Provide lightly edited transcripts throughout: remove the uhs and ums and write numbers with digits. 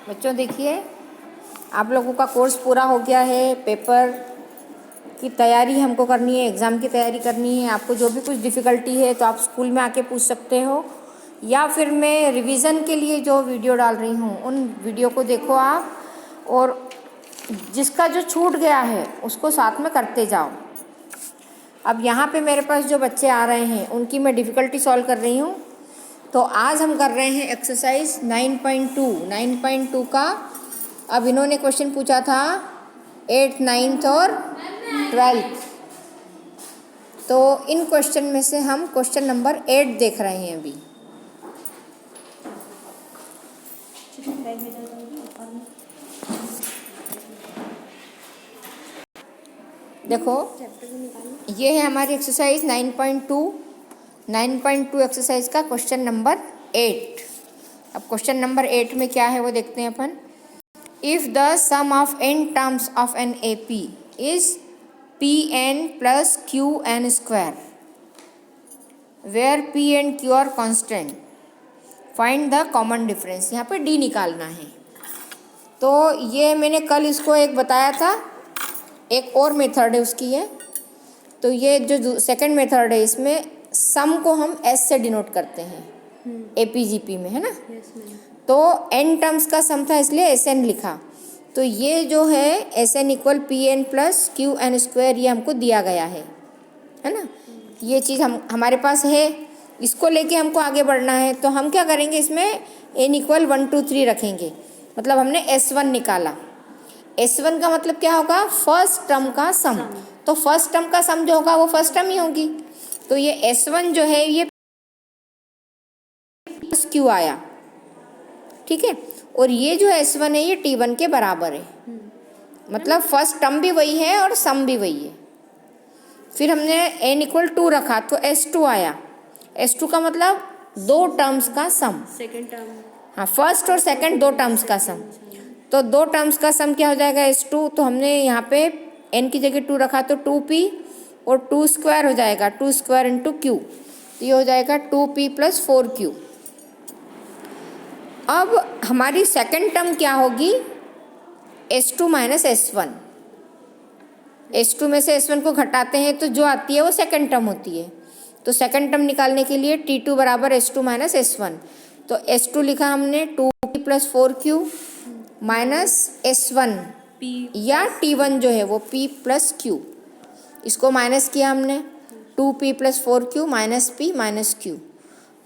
बच्चों देखिए, आप लोगों का कोर्स पूरा हो गया है। पेपर की तैयारी हमको करनी है, एग्ज़ाम की तैयारी करनी है। आपको जो भी कुछ डिफ़िकल्टी है तो आप स्कूल में आके पूछ सकते हो, या फिर मैं रिवीज़न के लिए जो वीडियो डाल रही हूँ उन वीडियो को देखो आप, और जिसका जो छूट गया है उसको साथ में करते जाओ। अब यहाँ पे मेरे पास जो बच्चे आ रहे हैं उनकी मैं डिफ़िकल्टी सॉल्व कर रही हूँ। तो आज हम कर रहे हैं एक्सरसाइज 9.2 का। अब इन्होंने क्वेश्चन पूछा था 8th 9th और 12th। तो इन क्वेश्चन में से हम क्वेश्चन नंबर 8 देख रहे हैं अभी। देखो, ये है हमारी एक्सरसाइज 9.2 एक्सरसाइज का क्वेश्चन नंबर 8। अब क्वेश्चन नंबर 8 में क्या है वो देखते हैं अपन। If the sum of n terms of an AP is Pn plus Qn square where P and Q are constant, find the common difference. यहाँ पे D निकालना है। तो ये मैंने कल इसको एक बताया था, एक और मेथड है उसकी है। तो ये जो सेकंड मेथड है इसमें सम को हम S से डिनोट करते हैं APGP में, है ना। तो n टर्म्स का सम था इसलिए Sn लिखा। तो ये जो है Sn equal Pn plus Qn square, ये हमको दिया गया है ना। ये चीज़ हमारे पास है, इसको लेके हमको आगे बढ़ना है। तो हम क्या करेंगे, इसमें n इक्वल 1 2 3 रखेंगे। मतलब हमने S1 निकाला। S1 का मतलब क्या होगा, फर्स्ट टर्म का सम। तो फर्स्ट टर्म का सम जो होगा वो फर्स्ट टर्म ही होगी। तो ये S1 जो है ये प्लस Q आया, ठीक है। और ये जो S1 है ये T1 के बराबर है। मतलब फर्स्ट टर्म भी वही है और सम भी वही है। फिर हमने n इक्वल 2 रखा तो S2 आया। S2 का मतलब दो टर्म्स का सम, सेकंड टर्म। हाँ, फर्स्ट और सेकंड दो टर्म्स का सम। तो दो टर्म्स का सम क्या हो जाएगा, S2। तो हमने यहाँ पे n की जगह 2 रखा तो 2p, और 2 स्क्वायर हो जाएगा 2 स्क्वायर इंटू Q। तो ये हो जाएगा 2p प्लस 4Q। अब हमारी सेकंड टर्म क्या होगी, S2 माइनस S1। S2 में से S1 को घटाते हैं तो जो आती है वो सेकंड टर्म होती है। तो सेकंड टर्म निकालने के लिए T2 बराबर S2 माइनस S1। तो S2 लिखा हमने 2p plus 4Q minus S1 या T1 जो है वो P प्लस Q। इसको माइनस किया हमने, 2p plus 4Q minus P minus Q।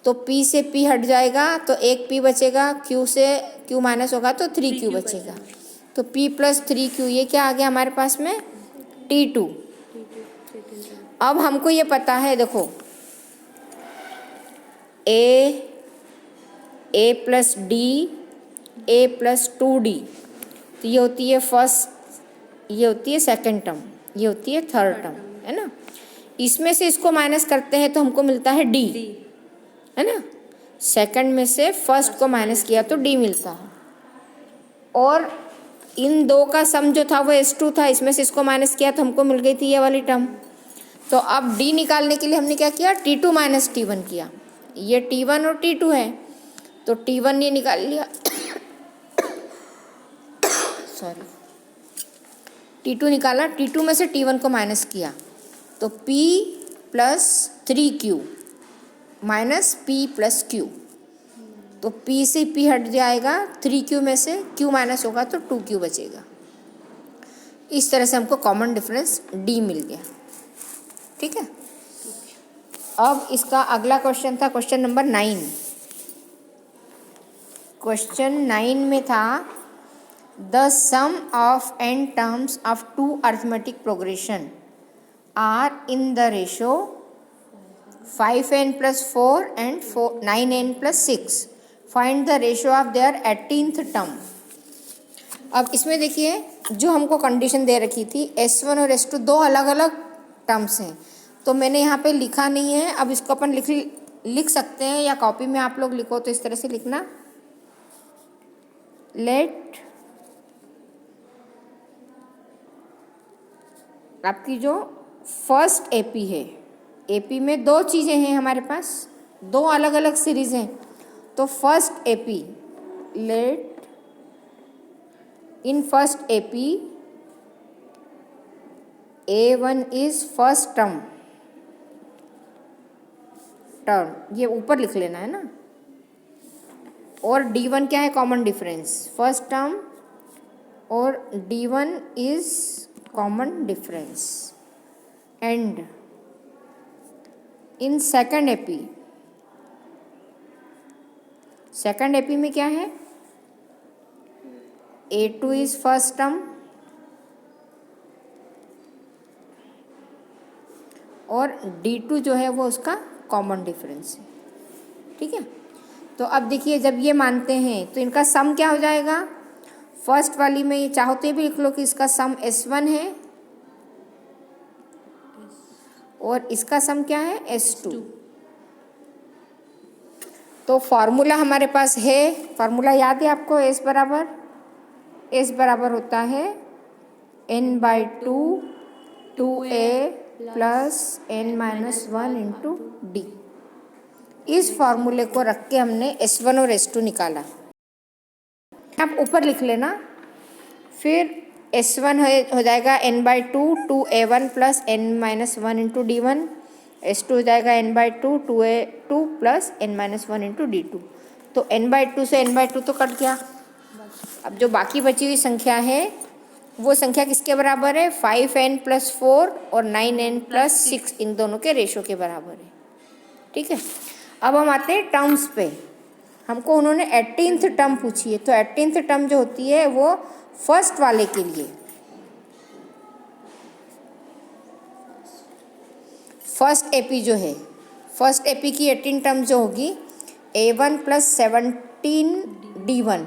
तो P से P हट जाएगा तो एक P बचेगा, Q से Q माइनस होगा तो 3Q बचेगा। तो P प्लस 3Q, ये क्या आ गया हमारे पास में, T2। अब हमको ये पता है, देखो A plus D, A plus 2D। तो ये होती है फर्स्ट, ये होती है सेकंड टर्म, ये होती है थर्ड टर्म, है ना। इसमें से इसको माइनस करते हैं तो हमको मिलता है D, है ना। सेकंड में से फर्स्ट को माइनस किया तो D मिलता है। और इन दो का सम जो था वो S2 था, इसमें से इसको माइनस किया तो हमको मिल गई थी ये वाली टर्म। तो अब D निकालने के लिए हमने क्या किया, T2 माइनस T1 किया। ये T1 और T2 है तो T1 ये निकाल लिया सॉरी, T2 निकाला, T2 में से T1 को माइनस किया तो P plus 3Q minus P plus Q। तो P से P हट जाएगा, 3Q में से Q माइनस होगा तो 2Q बचेगा। इस तरह से हमको कॉमन डिफरेंस D मिल गया, ठीक है। अब इसका अगला क्वेश्चन था क्वेश्चन नंबर 9। क्वेश्चन 9 में था the sum of n terms of 2 arithmetic progression are in the ratio 5n plus 4 and 9n plus 6। Find the ratio of their 18th term. अब इसमें देखिए, जो हमको कंडीशन दे रखी थी S1 और S2 दो अलग अलग टर्म्स हैं। तो मैंने यहाँ पे लिखा नहीं है, अब इसको अपन लिख सकते हैं, या कॉपी में आप लोग लिखो तो इस तरह से लिखना, लेट आपकी जो फर्स्ट AP है, AP में दो चीज़ें हैं हमारे पास, दो अलग अलग सीरीज़ हैं। तो first AP, let in first AP A1 is first term, ये ऊपर लिख लेना है ना, और D1 क्या है, कॉमन डिफरेंस, फर्स्ट टर्म और D1 is common difference. And in second AP में क्या है, A2 इज फर्स्ट टर्म और D2 जो है वो उसका कॉमन डिफरेंस है। ठीक है, तो अब देखिए जब ये मानते हैं तो इनका सम क्या हो जाएगा, फर्स्ट वाली में ये चाहो तो ये भी लिख लो कि इसका सम S1 है और इसका सम क्या है, S2। तो फॉर्मूला हमारे पास है, फॉर्मूला याद है आपको, S बराबर होता है n/2 2a plus n-1 into D. इस फॉर्मूले को रख के हमने S1 और S2 निकाला। आप ऊपर लिख लेना, फिर S1 हो जाएगा n/2 2a1 plus n-1 into D1, S2 हो जाएगा n/2 2a2 plus n-1 into D2। तो n/2 से n/2 तो कट गया। अब जो बाकी बची हुई संख्या है वो संख्या किसके बराबर है, 5n + 4 और 9n + 6, इन दोनों के रेशो के बराबर है। ठीक है, अब हम आते हैं टर्म्स पे। हमको उन्होंने 18th टर्म पूछी है, तो 18th टर्म जो होती है वो फर्स्ट वाले के लिए, फर्स्ट एपी जो है, फर्स्ट एपी की 18 टर्म जो होगी A1 + 17 D1,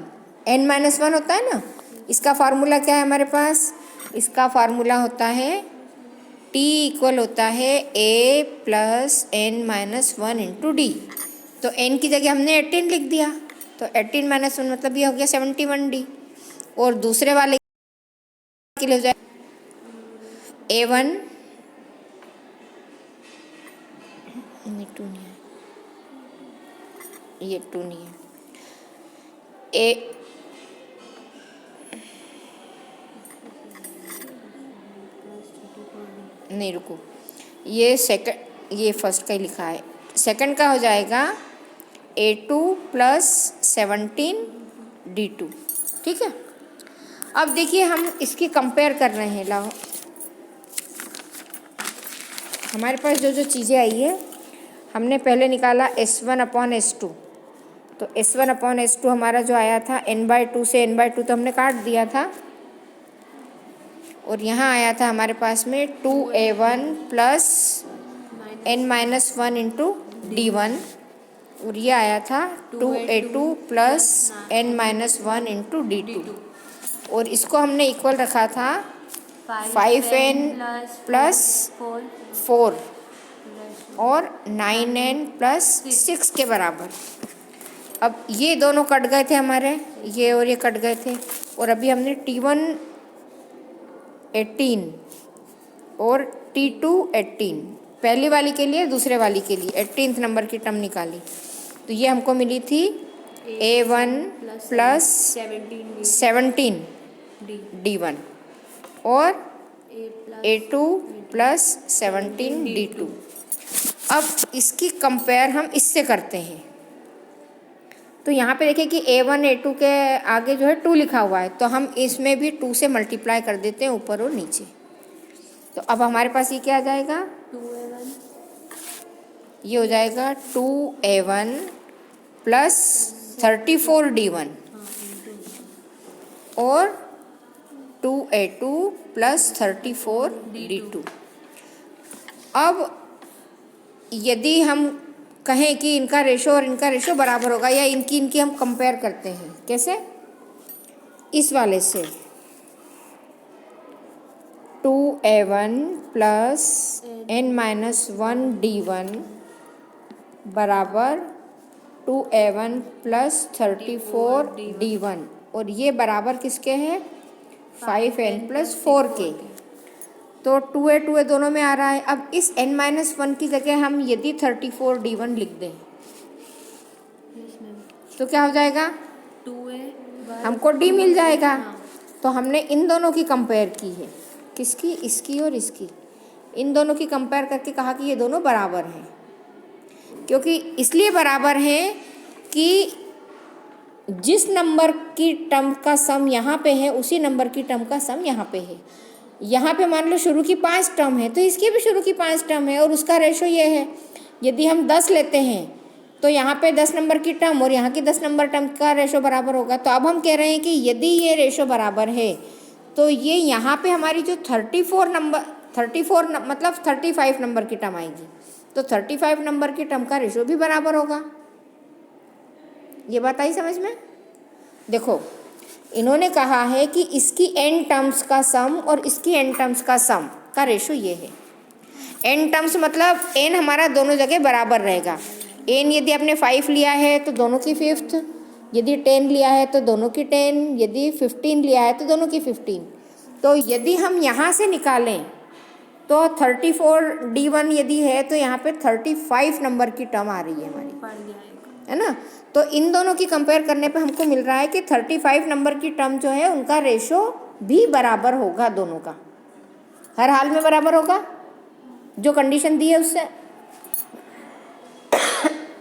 n-1 होता है ना। इसका फार्मूला क्या है हमारे पास, इसका फार्मूला होता है T इक्वल होता है A + n-1 इंटू D। तो n की जगह हमने 18 लिख दिया, तो 18 - 1 मतलब ये हो गया 71D। और दूसरे वाले के लिए हो जाए A1 नहीं 2 नहीं है, ये 2 नहीं है, नहीं रुको, ये सेकंड, ये फर्स्ट का ही लिखा है, सेकंड का हो जाएगा A2 + 17 D2। ठीक है, अब देखिए हम इसकी कंपेयर कर रहे हैं। लाओ, हमारे पास जो जो चीज़ें आई है, हमने पहले निकाला S1/S2, तो S1/S2 हमारा जो आया था n/2 से n/2 तो हमने काट दिया था, और यहाँ आया था हमारे पास में 2a1 plus n-1 into D1, और ये आया था 2a2 plus n-1 into D2, और इसको हमने इक्वल रखा था 5n प्लस 4 और 9n प्लस 6 के बराबर। अब ये दोनों कट गए थे हमारे, ये और ये कट गए थे, और अभी हमने T1 18 और T2 18, पहली वाली के लिए दूसरे वाली के लिए 18th नंबर की टर्म निकाली, तो ये हमको मिली थी A1 प्लस 17 D1 और A2 प्लस 17 D2। अब इसकी कंपेयर हम इससे करते हैं, तो यहाँ पे देखिए कि A1 A2 के आगे जो है 2 लिखा हुआ है, तो हम इसमें भी 2 से मल्टीप्लाई कर देते हैं ऊपर और नीचे। तो अब हमारे पास ये क्या आ जाएगा, 2a1, ये हो जाएगा 2a1 प्लस 34 D1 और 2a2 प्लस 34 D2। अब यदि हम कहें कि इनका रेशो और इनका रेशो बराबर होगा, या इनकी हम कंपेयर करते हैं, कैसे, इस वाले से 2a1 प्लस n-1 D1 बराबर 2a1 प्लस 34 D1, और ये बराबर किसके हैं, 5n प्लस 4 के। तो 2a दोनों में आ रहा है। अब इस n-1 की जगह हम यदि 34 D1 लिख दें तो क्या हो जाएगा, 2a हमको D मिल जाएगा, तो हमने इन दोनों की कंपेयर की है, किसकी, इसकी और इसकी। इन दोनों की कंपेयर करके कहा कि ये दोनों बराबर हैं। क्योंकि इसलिए बराबर हैं कि जिस नंबर की टर्म का सम यहाँ पे है उसी नंबर की टर्म का सम यहाँ पे है। यहाँ पे मान लो शुरू की 5 टर्म है तो इसकी भी शुरू की 5 टर्म है और उसका रेशो ये है। यदि हम 10 लेते हैं तो यहाँ पे 10 नंबर की टर्म और यहाँ की 10 नंबर टर्म का रेशो बराबर होगा। तो अब हम कह रहे हैं कि यदि ये रेशो बराबर है तो ये यहाँ पे हमारी जो 34 मतलब 35 नंबर की टर्म आएगी, तो 35 नंबर की टर्म का रेशो भी बराबर होगा। ये बात आई समझ में? देखो, इन्होंने कहा है कि इसकी n टर्म्स का सम और इसकी n टर्म्स का सम का रेशो ये है। n टर्म्स मतलब n हमारा दोनों जगह बराबर रहेगा। n यदि आपने 5 लिया है तो दोनों की 5th, यदि 10 लिया है तो दोनों की 10, यदि 15 लिया है तो दोनों की 15। तो यदि हम यहाँ से निकालें तो 34d1 यदि है तो यहाँ पे 35 नंबर की टर्म आ रही है हमारी, है ना। तो इन दोनों की कंपेयर करने पे हमको मिल रहा है कि 35 नंबर की टर्म जो है उनका रेशो भी बराबर होगा, दोनों का हर हाल में बराबर होगा, जो कंडीशन दी है उससे।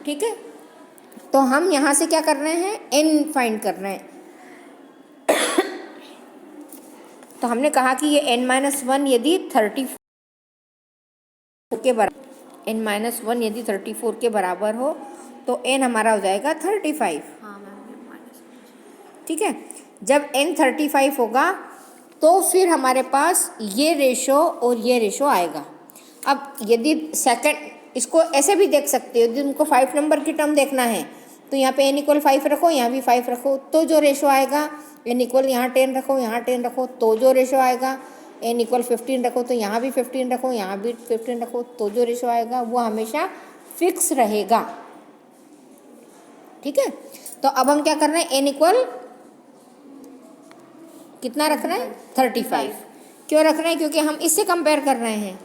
ठीक है, तो हम यहाँ से क्या कर रहे हैं, n फाइंड कर रहे हैं। तो हमने कहा कि ये n-1 यदि 34 के बराबर, n-1 यदि 34 के बराबर हो तो n हमारा हो जाएगा 35। ठीक है, जब n 35 होगा तो फिर हमारे पास ये रेशो और ये रेशो आएगा। अब यदि सेकंड, इसको ऐसे भी देख सकते हो, यदि उनको 5 नंबर की टर्म देखना है तो यहाँ पे n = 5 रखो, यहाँ भी 5 रखो, तो जो रेशो आएगा n = यहाँ 10 रखो, यहाँ 10 रखो, तो जो रेशो आएगा n = 15 रखो, तो यहाँ भी 15 रखो, यहाँ भी 15 रखो, तो जो रेशो आएगा वो हमेशा फिक्स रहेगा। ठीक है, तो अब हम क्या कर रहे हैं, n = कितना रख रहे हैं, 35। क्यों रख रहे हैं, क्योंकि हम इससे कंपेयर कर रहे हैं।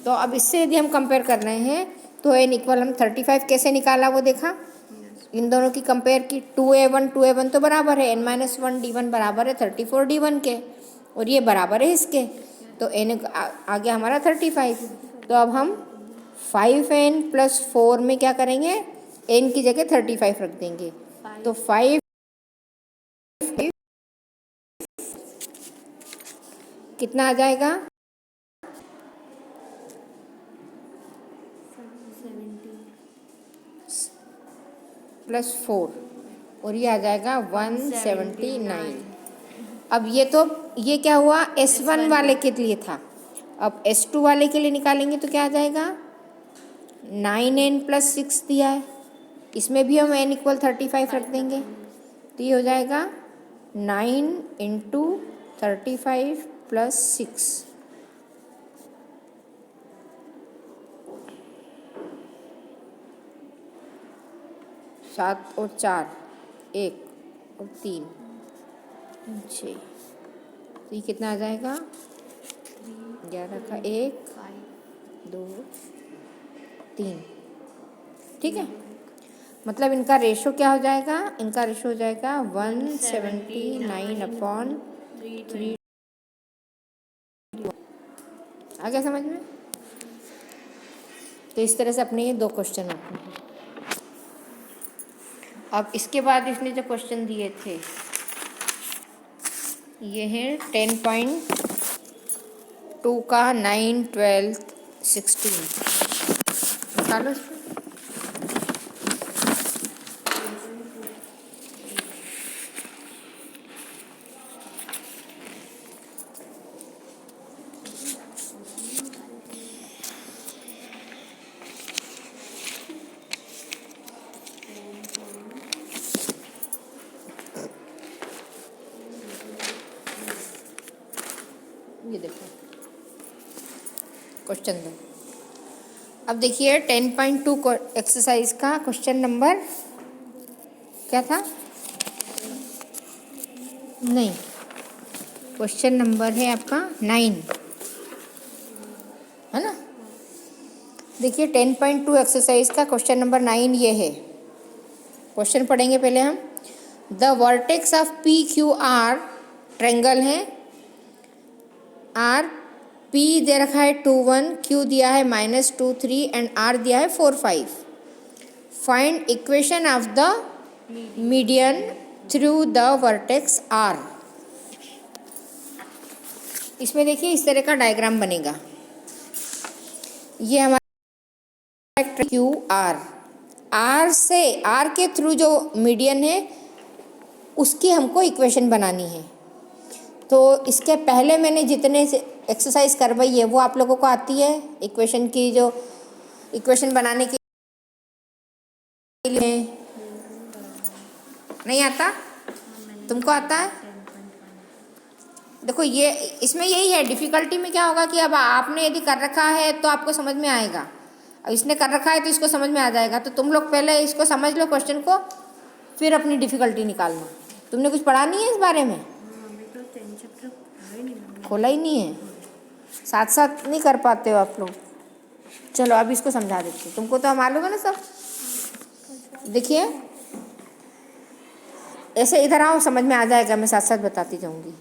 तो अब इससे यदि हम कंपेयर कर रहे हैं तो n = हम 35 कैसे निकाला वो देखा, इन दोनों की कंपेयर की। 2a1 तो बराबर है, n-1 d1 बराबर है 34d1 के, और ये बराबर है इसके, तो n आ गया हमारा 35। तो अब हम 5n + 4 में क्या करेंगे, n की जगह 35 रख देंगे, तो 5 कितना आ जाएगा, 4 और ये आ जाएगा 179। अब ये क्या हुआ, S1 वाले के लिए था। अब S2 वाले के लिए निकालेंगे तो क्या आ जाएगा, 9n + 6 दिया है, इसमें भी हम n = 35 रख देंगे, तो ये हो जाएगा 9 × 35 + 6। सात और 4, 1 और 3, 6, तो ये कितना आ जाएगा, 11 का 1, 2, 3। ठीक है, मतलब इनका रेशो क्या हो जाएगा, इनका रेशो हो जाएगा 179/3। आ गया समझ में? तो इस तरह से अपने ये 2 क्वेश्चन होते हैं। अब इसके बाद इसने जो क्वेश्चन दिए थे ये हैं 10.2 का 9, 12, 16 निकालो इसमें। ये देखो क्वेश्चन 2। अब देखिए 10.2 एक्सरसाइज का क्वेश्चन नंबर क्या था, नहीं, क्वेश्चन नंबर है आपका 9, है ना। देखिए 10.2 एक्सरसाइज का क्वेश्चन नंबर 9 ये है। क्वेश्चन पढ़ेंगे पहले हम। The vertex of PQR triangle है, आर पी दे रखा है 2 1, क्यू दिया है -2 3 एंड आर दिया है 4 5। Find equation of the median through the vertex R. इसमें देखिए इस तरह का डायग्राम बनेगा। ये हमारा क्यू आर, आर से आर के थ्रू जो मीडियन है उसकी हमको इक्वेशन बनानी है। तो इसके पहले मैंने जितने एक्सरसाइज करवाई है वो आप लोगों को आती है। इक्वेशन की जो इक्वेशन बनाने के लिए नहीं आता, तुमको आता है? देखो ये इसमें यही है, डिफ़िकल्टी में क्या होगा कि अब आपने यदि कर रखा है तो आपको समझ में आएगा, अब इसने कर रखा है तो इसको समझ में आ जाएगा। तो तुम लोग पहले इसको समझ लो क्वेश्चन को, फिर अपनी डिफ़िकल्टी निकालना। तुमने कुछ पढ़ा नहीं है इस बारे में? खोला ही नहीं है, साथ साथ नहीं कर पाते हो आप लोग। चलो अब इसको समझा देते, तुमको तो मालूम है ना सब। देखिए ऐसे इधर आओ, समझ में आ जाएगा, मैं साथ साथ बताती जाऊंगी।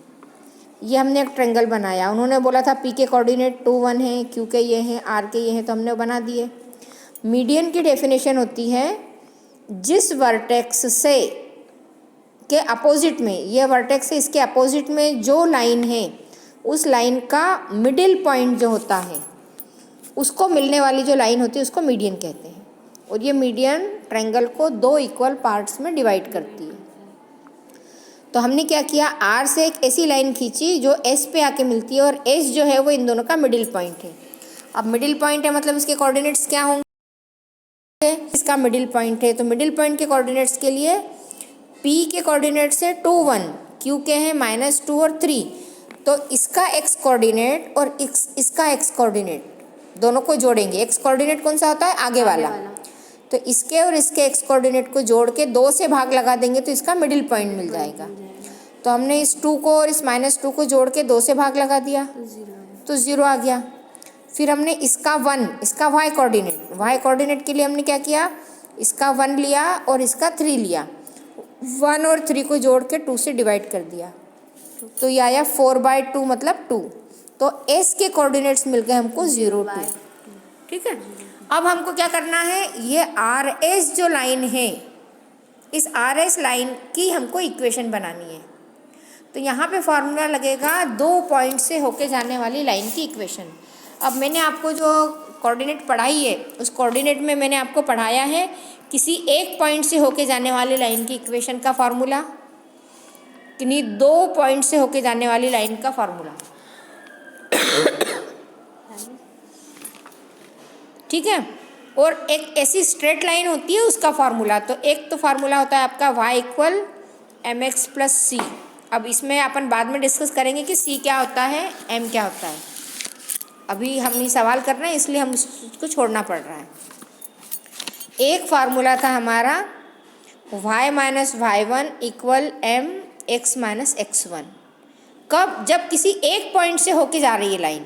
ये हमने एक ट्रायंगल बनाया, उन्होंने बोला था पी के कोऑर्डिनेट 2 1 है, क्यू के ये हैं, आर के ये हैं, तो हमने बना दिए। मीडियन की डेफिनेशन होती है जिस वर्टेक्स से के अपोजिट में, ये वर्टेक्स है, इसके अपोजिट में जो लाइन है उस लाइन का मिडिल पॉइंट जो होता है उसको मिलने वाली जो लाइन होती है उसको मीडियन कहते हैं। और ये मीडियन ट्रायंगल को 2 इक्वल पार्ट्स में डिवाइड करती है। तो हमने क्या किया, आर से एक ऐसी लाइन खींची जो एस पे आके मिलती है, और एस जो है वो इन दोनों का मिडिल पॉइंट है। अब मिडिल पॉइंट है मतलब इसके कोऑर्डिनेट्स क्या होंगे, इसका मिडिल पॉइंट है, तो मिडिल पॉइंट के कोऑर्डिनेट्स के लिए पी के कोऑर्डिनेट्स है 2 1, क्यू के हैं -2 और 3। तो इसका एक्स कोऑर्डिनेट और इसका एक्स कोऑर्डिनेट दोनों को जोड़ेंगे। एक्स कोऑर्डिनेट कौन सा होता है, आगे वाला। तो इसके और इसके एक्स कोऑर्डिनेट को जोड़ के 2 से भाग लगा देंगे तो इसका मिडिल पॉइंट मिल जाएगा। तो हमने इस 2 को और इस -2 को जोड़ के 2 से भाग लगा दिया तो 0 आ गया। फिर हमने इसका 1, इसका वाई कोऑर्डिनेट के लिए हमने क्या किया, इसका 1 लिया और इसका 3 लिया, 1 और 3 को जोड़ के 2 से डिवाइड कर दिया, तो ये आया 4/2 मतलब 2। तो एस के कोऑर्डिनेट्स मिल गए हमको 0 2। ठीक है, अब हमको क्या करना है, ये आर एस जो लाइन है, इस आर एस लाइन की हमको इक्वेशन बनानी है। तो यहाँ पे फॉर्मूला लगेगा 2 पॉइंट से होके जाने वाली लाइन की इक्वेशन। अब मैंने आपको जो कोऑर्डिनेट पढ़ाई है उस कोऑर्डिनेट में मैंने आपको पढ़ाया है किसी एक पॉइंट से होके जाने वाली लाइन की इक्वेशन का फॉर्मूला, किन्हीं 2 पॉइंट से होके जाने वाली लाइन का फॉर्मूला। ठीक है, और एक ऐसी स्ट्रेट लाइन होती है उसका फार्मूला। तो एक तो फार्मूला होता है आपका y = mx + c। अब इसमें अपन बाद में डिस्कस करेंगे कि c क्या होता है, m क्या होता है। अभी हम ये सवाल कर रहे हैं इसलिए हम उसको छोड़ना पड़ रहा है। एक फार्मूला था हमारा y - y1 = mx - x1। कब, जब किसी एक पॉइंट से होके जा रही है लाइन,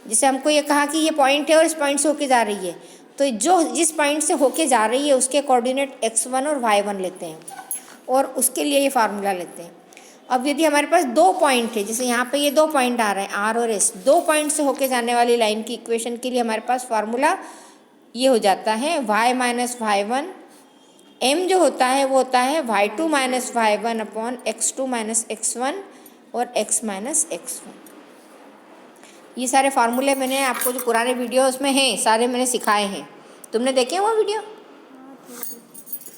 जैसे हमको ये कहा कि ये पॉइंट है और इस पॉइंट से होके जा रही है, तो जो जिस पॉइंट से होके जा रही है उसके कोऑर्डिनेट x1 और y1 लेते हैं और उसके लिए ये फार्मूला लेते हैं। अब यदि हमारे पास 2 पॉइंट है, जैसे यहाँ पे ये 2 पॉइंट आ रहे हैं r और s, 2 पॉइंट से होके जाने वाली लाइन की इक्वेशन के लिए हमारे पास फार्मूला ये हो जाता है y - y1, m जो होता है वो होता है y2 - y1 / x2 - x1 और x - x1। ये सारे फार्मूले मैंने आपको जो पुराने वीडियोस में हैं सारे मैंने सिखाए हैं। तुमने देखे वो वीडियो?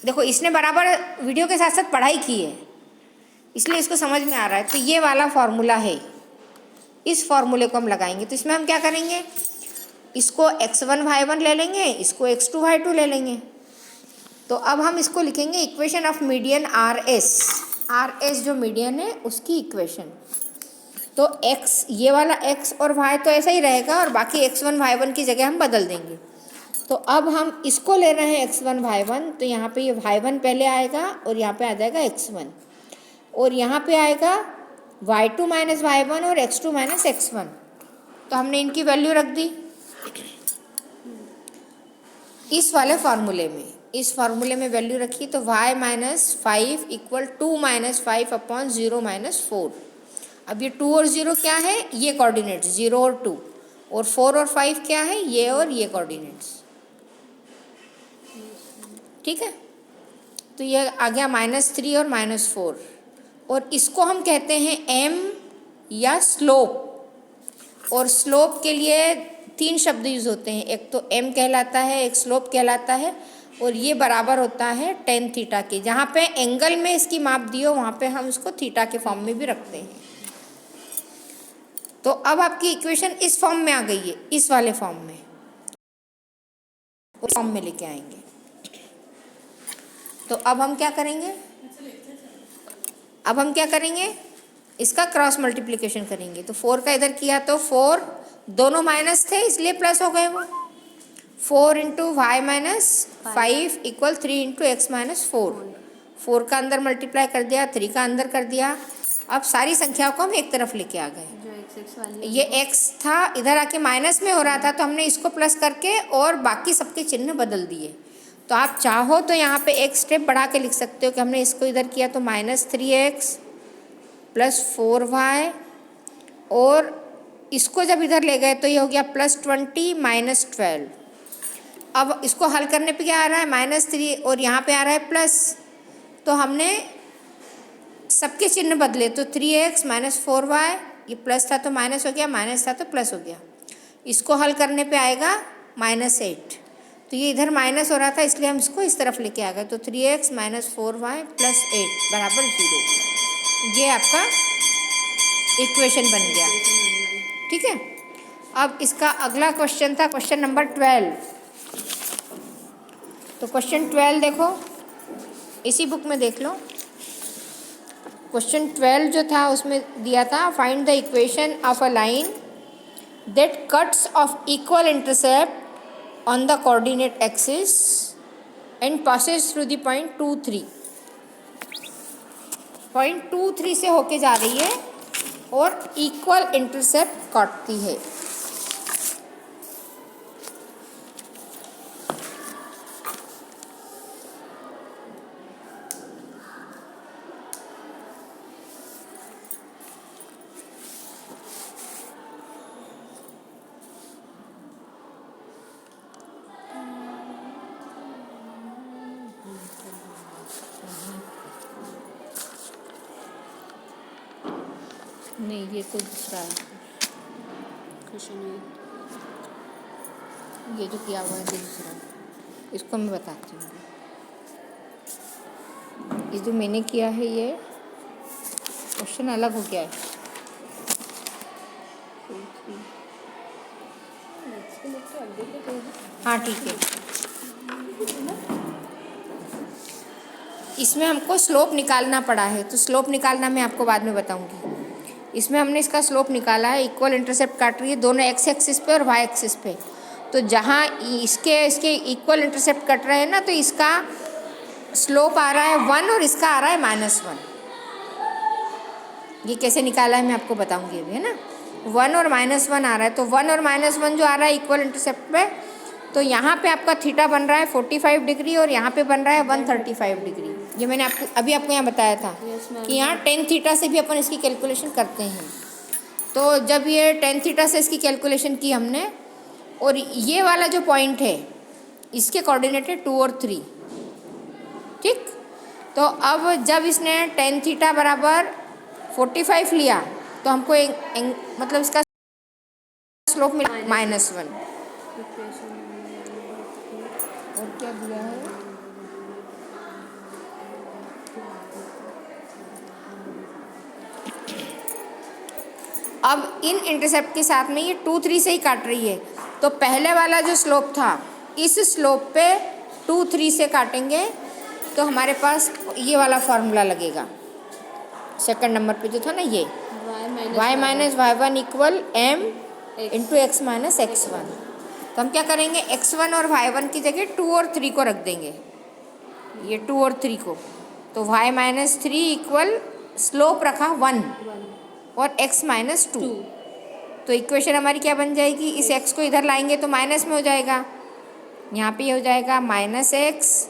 देखो इसने बराबर वीडियो के साथ साथ पढ़ाई की है इसलिए इसको समझ में आ रहा है। तो ये वाला फार्मूला है, इस फार्मूले को हम लगाएंगे। तो इसमें हम क्या करेंगे, इसको x1 y1 ले लेंगे, इसको x2 y2 ले लेंगे। तो अब हम इसको लिखेंगे equation of median R S जो मीडियन है उसकी इक्वेशन। तो x, ये वाला x और y तो ऐसा ही रहेगा और बाकी x1 y1 की जगह हम बदल देंगे। तो अब हम इसको ले रहे हैं x1 y1, तो यहाँ पे ये y1 पहले आएगा और यहाँ पे आ जाएगा x1, और यहाँ पे आएगा y2 - y1 और x2 - x1। तो हमने इनकी वैल्यू रख दी इस वाले फार्मूले में, इस फार्मूले में वैल्यू रखी। तो y - 5 = 2 - 5 / 0 - 4। अब ये 2 और 0 क्या है, ये कोऑर्डिनेट्स 0 और 2, और 4 और 5 क्या है, ये और ये कोऑर्डिनेट्स। ठीक है, तो ये आ गया -3 और -4, और इसको हम कहते हैं m या स्लोप। और स्लोप के लिए 3 शब्द यूज़ होते हैं, एक तो m कहलाता है, एक स्लोप कहलाता है, और ये बराबर होता है tan थीटा के। जहाँ पे एंगल में इसकी माप दी हो वहाँ पे हम इसको थीटा के फॉर्म में भी रखते हैं। तो अब आपकी इक्वेशन इस फॉर्म में आ गई है, इस वाले फॉर्म में, उस फॉर्म में लेके आएंगे। तो अब हम क्या करेंगे, इसका क्रॉस मल्टीप्लिकेशन करेंगे। तो 4 का इधर किया तो 4, दोनों माइनस थे इसलिए प्लस हो गए वो। 4 × y - 5 = 3 × x - 4। 4 का अंदर मल्टीप्लाई कर दिया, 3 का अंदर कर दिया। अब सारी संख्याओं को हम एक तरफ लेके आ गए। ये x था, इधर आके माइनस में हो रहा था, तो हमने इसको प्लस करके और बाकी सबके चिन्ह बदल दिए। तो आप चाहो तो यहाँ पे एक स्टेप बढ़ा के लिख सकते हो कि हमने इसको इधर किया तो -3x + 4y, और इसको जब इधर ले गए तो ये हो गया +20 - 12। अब इसको हल करने पे क्या आ रहा है, -3, और यहाँ पे आ रहा है प्लस, तो हमने सबके चिन्ह बदले। तो 3x - 4y, ये प्लस था तो माइनस हो गया, माइनस था तो प्लस हो गया। इसको हल करने पे आएगा -8, तो ये इधर माइनस हो रहा था इसलिए हम इसको इस तरफ लेके आ गए। तो 3x - 4y + 8 = 0। ये आपका इक्वेशन बन गया। ठीक है, अब इसका अगला क्वेश्चन था क्वेश्चन नंबर 12। तो क्वेश्चन 12 देखो, इसी बुक में देख लो। क्वेश्चन 12 जो था उसमें दिया था, find the equation of a line that cuts of equal intercept on the coordinate axis and passes through the point 2, 3। Point 2, 3 से होके जा रही है और इक्वल इंटरसेप्ट काटती है। नहीं, ये तो दूसरा है, ये जो किया हुआ है दूसरा, इसको मैं बताती हूँ। ये जो मैंने किया है ये क्वेश्चन अलग हो गया है। हाँ ठीक है, इसमें हमको स्लोप निकालना पड़ा है, तो स्लोप निकालना मैं आपको बाद में बताऊंगी। इसमें हमने इसका स्लोप निकाला है, इक्वल इंटरसेप्ट काट रही है दोनों x एक्सिस पे और y एक्सिस पे। तो जहाँ इसके इक्वल इंटरसेप्ट कट रहे हैं ना, तो इसका स्लोप आ रहा है 1 और इसका आ रहा है -1। ये कैसे निकाला है मैं आपको बताऊंगी अभी, है ना। 1 और -1 आ रहा है, तो 1 और -1 जो आ रहा है इक्वल इंटरसेप्ट पे, तो यहाँ पे आपका थीटा बन रहा है 45 डिग्री और यहाँ पे बन रहा है 135 डिग्री। ये मैंने आपको यहाँ बताया था कि यहाँ tan थीटा से भी अपन इसकी कैलकुलेशन करते हैं। तो जब ये tan थीटा से इसकी कैलकुलेशन की हमने, और ये वाला जो पॉइंट है इसके कोऑर्डिनेट है 2 और 3। ठीक, तो अब जब इसने tan थीटा बराबर 45 लिया तो हमको मतलब इसका स्लोप मिला -1। और क्या दिया है, अब इन इंटरसेप्ट के साथ में ये 2, 3 से ही काट रही है, तो पहले वाला जो स्लोप था इस स्लोप पे 2, 3 से काटेंगे तो हमारे पास ये वाला फॉर्मूला लगेगा। सेकंड नंबर पे जो था ना, ये y - y1 = m × x - x1। तो हम क्या करेंगे, x1 और y1 की जगह 2 और 3 को रख देंगे, ये 2 और 3 को। तो y - 3 = स्लोप रखा 1 और x - 2। तो इक्वेशन हमारी क्या बन जाएगी, इस x को इधर लाएंगे तो माइनस में हो जाएगा, यहाँ पे ये हो जाएगा -x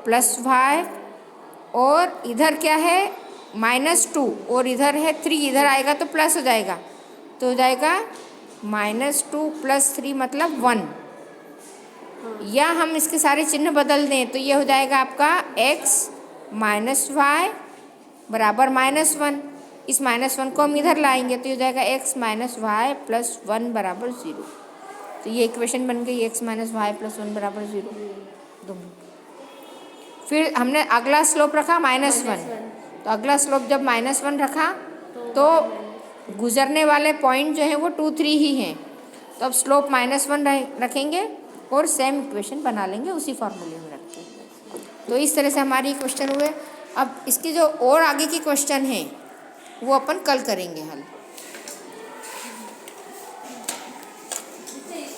+ y, और इधर क्या है -2 और इधर है 3, इधर आएगा तो प्लस हो जाएगा, तो हो जाएगा -2 + 3 मतलब 1। या हम इसके सारे चिन्ह बदल दें तो ये हो जाएगा आपका x - y बराबर -1। इस -1 को हम इधर लाएंगे तो ये हो जाएगा x - y + 1 बराबर 0। तो ये इक्वेशन बन गई x - y + 1 बराबर 0। फिर हमने अगला स्लोप रखा -1, तो अगला स्लोप जब -1 रखा तो गुजरने वाले पॉइंट जो है वो 2, 3 ही हैं, तो अब स्लोप -1 रखेंगे और सेम इक्वेशन बना लेंगे उसी फॉर्मूले में रख के। तो इस तरह से हमारी क्वेश्चन हुए। अब इसकी जो और आगे की क्वेश्चन है वो अपन कल करेंगे हल।